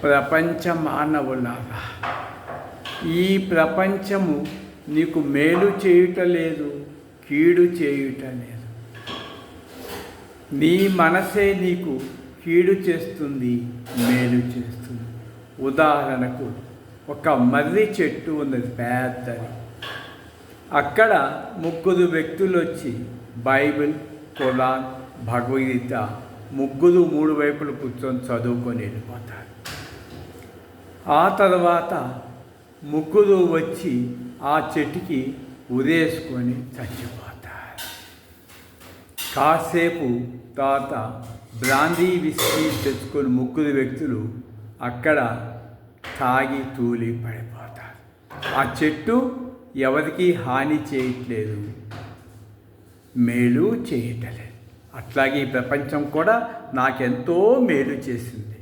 ప్రపంచ మానవులారా, ఈ ప్రపంచము నీకు మేలు చేయుట లేదు, కీడు చేయుట లేదు. నీ మనసే నీకు కీడు చేస్తుంది, మేలు చేస్తుంది. ఉదాహరణకు ఒక మర్రి చెట్టు ఉన్నది పెద్దది. అక్కడ 3 వ్యక్తులు వచ్చి బైబిల్, ఖురాన్, భగవద్గీత 3 వైపులు కూర్చొని చదువుకొని వెళ్ళిపోతారు. ఆ తర్వాత 3 వచ్చి ఆ చెట్టుకి ఉరేసుకొని చచ్చిపోతారు. కాసేపు తర్వాత బ్రాందీ విస్కీ తెచ్చుకొని 3 వ్యక్తులు అక్కడ తాగి తూలి పడిపోతారు. ఆ చెట్టు ఎవరికి హాని చేయట్లేదు, మేలు చేయటలేదు. అట్లాగే ఈ ప్రపంచం కూడా నాకెంతో మేలు చేసింది.